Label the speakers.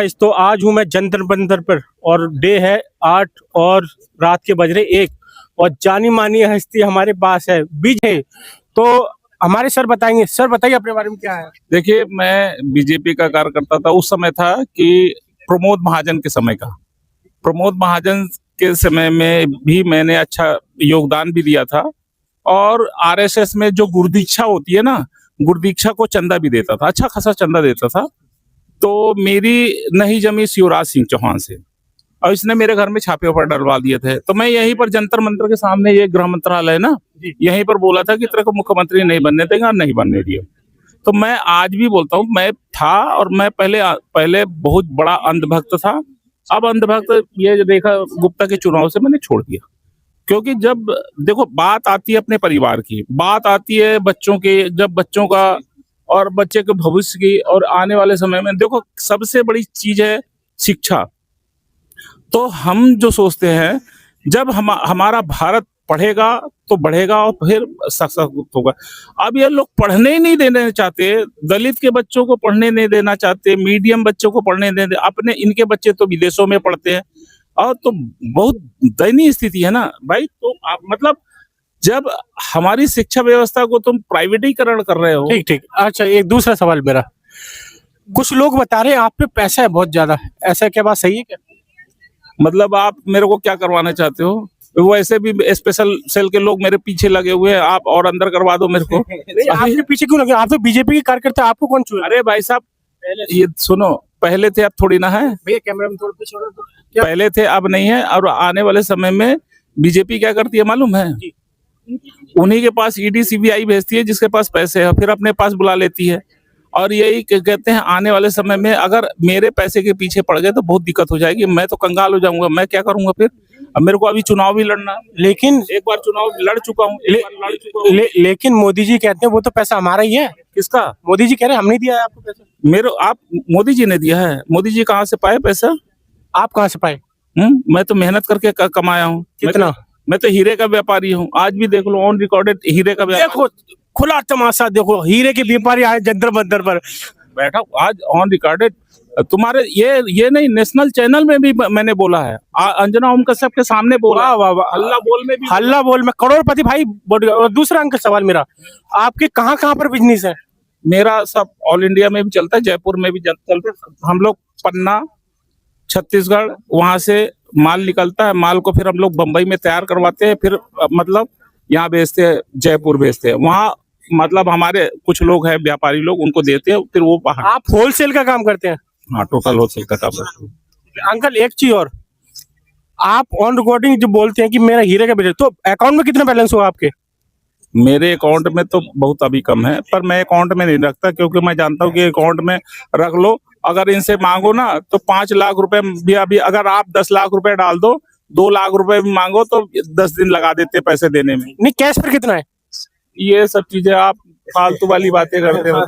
Speaker 1: Guys, तो आज हूँ मैं जंतर मंतर पर और डे है 8 और रात के बज रहे 1 और जानी मानी हस्ती हमारे पास है विजय। तो हमारे सर बताएंगे। सर बताइए अपने बारे में क्या है।
Speaker 2: देखिए, मैं बीजेपी का कार्यकर्ता था। उस समय था कि प्रमोद महाजन के समय का। प्रमोद महाजन के समय में भी मैंने अच्छा योगदान भी दिया था और आरएसएस में जो गुरुदीक्षा होती है ना, गुरुदीक्षा को चंदा भी देता था, अच्छा खासा चंदा देता था। तो मेरी नहीं जमी शिवराज सिंह चौहान से और इसने मेरे घर में छापे ऊपर डलवा दिए थे। तो मैं यहीं पर जंतर मंतर के सामने, ये गृह मंत्रालय ना, यहीं पर बोला था कि तेरे को मुख्यमंत्री नहीं बनने देगा और नहीं बनने दिए। तो मैं आज भी बोलता हूँ, मैं था और मैं पहले बहुत बड़ा अंधभक्त था। अब अंधभक्त ये रेखा गुप्ता के चुनाव से मैंने छोड़ दिया, क्योंकि जब देखो बात आती है अपने परिवार की, बात आती है बच्चों के, जब बच्चों का और बच्चे के भविष्य की और आने वाले समय में, देखो सबसे बड़ी चीज है शिक्षा। तो हम जो सोचते हैं, जब हमारा भारत पढ़ेगा तो बढ़ेगा और फिर सक्सेसफुल होगा। अब ये लोग पढ़ने ही नहीं देना चाहते, दलित के बच्चों को पढ़ने नहीं देना चाहते, मीडियम बच्चों को पढ़ने नहीं दे, अपने इनके बच्चे तो विदेशों में पढ़ते हैं और तो बहुत दयनीय स्थिति है ना भाई। तो आप मतलब जब हमारी शिक्षा व्यवस्था को तुम प्राइवेटीकरण कर रहे हो।
Speaker 1: ठीक ठीक। अच्छा, एक दूसरा सवाल मेरा, कुछ लोग बता रहे हैं आप पे पैसा है बहुत ज्यादा, ऐसा क्या बात सही है क्या?
Speaker 2: मतलब आप मेरे को क्या करवाना चाहते हो? वैसे भी स्पेशल सेल के लोग मेरे पीछे लगे हुए हैं, आप और अंदर करवा दो मेरे को।
Speaker 1: आपके पीछे क्यों लगे? आप तो बीजेपी के कार्यकर्ता, आपको कौन छुए?
Speaker 2: अरे भाई साहब, ये सुनो, पहले थे अब थोड़ी ना है।
Speaker 1: भैया कैमरा में थोड़ा पीछे हो तो
Speaker 2: पहले थे अब नहीं है। और आने वाले समय में बीजेपी क्या करती है मालूम है? उन्हीं के पास ईडी सीबीआई भेजती है, जिसके पास पैसे है फिर अपने पास बुला लेती है। और यही कहते हैं आने वाले समय में अगर मेरे पैसे के पीछे पड़ गए तो बहुत दिक्कत हो जाएगी, मैं तो कंगाल हो जाऊंगा। मैं क्या करूंगा फिर? अब मेरे को अभी चुनाव भी लड़ना है।
Speaker 1: लेकिन
Speaker 2: एक बार चुनाव लड़ चुका हूँ।
Speaker 1: लेकिन मोदी जी कहते हैं वो तो पैसा हमारा ही है।
Speaker 2: किसका?
Speaker 1: मोदी जी कह रहे हैं हमने दिया है आपको पैसा।
Speaker 2: आप मोदी जी ने दिया है? मोदी जी कहाँ से पाए पैसा?
Speaker 1: आप कहाँ से पाए?
Speaker 2: मैं तो मेहनत करके कमाया हूँ।
Speaker 1: कितना?
Speaker 2: मैं तो हीरे का व्यापारी हूँ। आज भी देख लो, ऑन रिकॉर्डेड हीरे का व्यापारी।
Speaker 1: देखो खुला तमाशा, देखो हीरे के व्यापारी आए जंतर मंतर पर
Speaker 2: बैठा, आज ऑन रिकॉर्डेड। तुम्हारे ये नहीं, नेशनल चैनल में भी मैंने बोला है, अंजना ओम कश्यप के सामने बोला।
Speaker 1: वाह वाह वाह।
Speaker 2: हल्ला बोल में भी,
Speaker 1: हल्ला बोल में करोड़पति भाई। और दूसरा अंक सवाल मेरा, आपके कहाँ कहाँ पर बिजनेस है?
Speaker 2: मेरा सब ऑल इंडिया में भी चलता है, जयपुर में भी चलता है। हम लोग पन्ना, छत्तीसगढ़, वहां से माल निकलता है। माल को फिर हम लोग बंबई में तैयार करवाते हैं, फिर मतलब यहाँ भेजते हैं, जयपुर भेजते हैं। वहाँ मतलब हमारे कुछ लोग हैं व्यापारी लोग, उनको देते हैं, फिर वो बाहर।
Speaker 1: आप होलसेल का काम करते हैं?
Speaker 2: हाँ, टोटल होलसेल का काम करते हैं।
Speaker 1: अंकल एक चीज और, आप ऑन रिकॉर्डिंग जो बोलते हैं कि मेरा हीरे का बिजनेस, तो अकाउंट में कितना बैलेंस हुआ आपके?
Speaker 2: मेरे अकाउंट में तो बहुत अभी कम है, पर मैं अकाउंट में नहीं रखता, क्योंकि मैं जानता हूँ कि अकाउंट में रख लो, अगर इनसे मांगो ना तो 5 लाख रुपए भी, अभी अगर आप 10 लाख रुपए डाल दो, 2 लाख रुपए भी मांगो तो 10 दिन लगा देते पैसे देने में।
Speaker 1: नहीं, कैश पर कितना है?
Speaker 2: ये सब चीजें आप फालतू वाली बातें करते हो।